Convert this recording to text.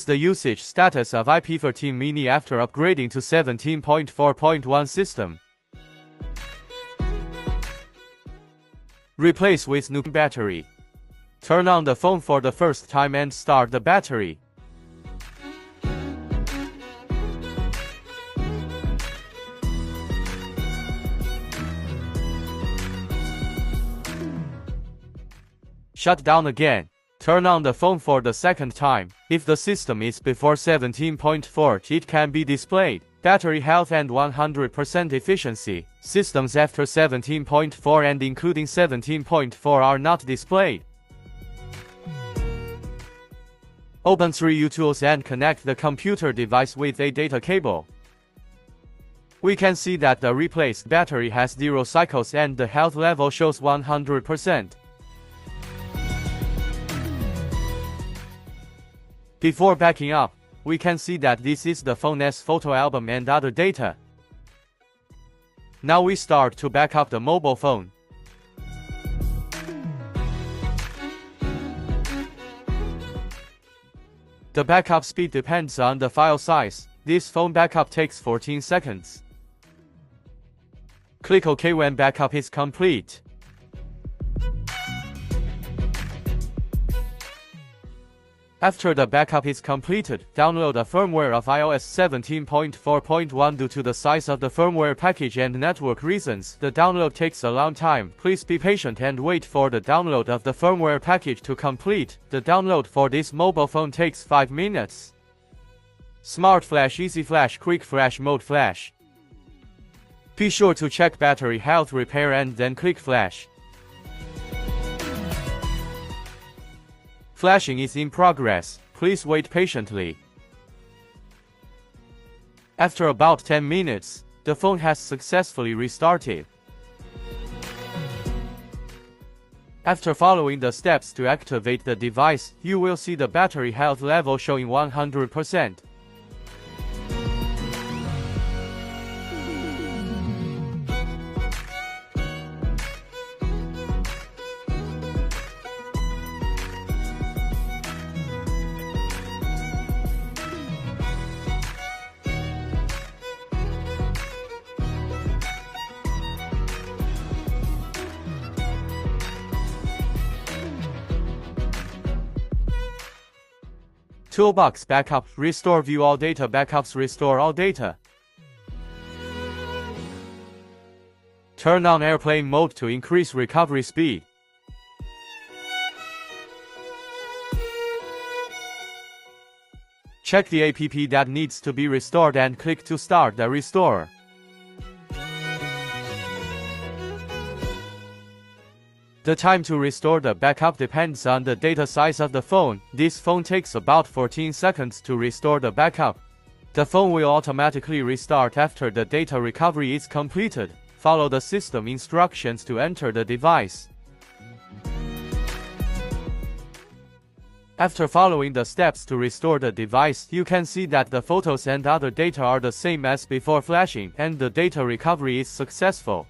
is the usage status of IP13 mini after upgrading to 17.4.1 system. Replace with new battery. Turn on the phone for the first time and start the battery. Shut down again. Turn on the phone for the second time. If the system is before 17.4, it can be displayed. Battery health and 100% efficiency. Systems after 17.4 and including 17.4 are not displayed. Open 3U Tools and connect the computer device with a data cable. We can see that the replaced battery has 0 cycles and the health level shows 100%. Before backing up, we can see that this is the phone's photo album and other data. Now we start to back up the mobile phone. The backup speed depends on the file size. This phone backup takes 14 seconds. Click OK when backup is complete. After the backup is completed, download a firmware of iOS 17.4.1. Due to the size of the firmware package and network reasons, the download takes a long time. Please be patient and wait for the download of the firmware package to complete. The download for this mobile phone takes 5 minutes. Smart Flash, Easy Flash, Quick Flash, Mode Flash. Be sure to check battery health, repair and then click Flash. Flashing is in progress. Please wait patiently. After about 10 minutes, the phone has successfully restarted. After following the steps to activate the device, you will see the battery health level showing 100%. Toolbox Backup, Restore, View all data. Backups, restore all data. Turn on airplane mode to increase recovery speed. Check the app that needs to be restored and click to start the restore. The time to restore the backup depends on the data size of the phone. This phone takes about 14 seconds to restore the backup. The phone will automatically restart after the data recovery is completed. Follow the system instructions to enter the device. After following the steps to restore the device, you can see that the photos and other data are the same as before flashing, and the data recovery is successful.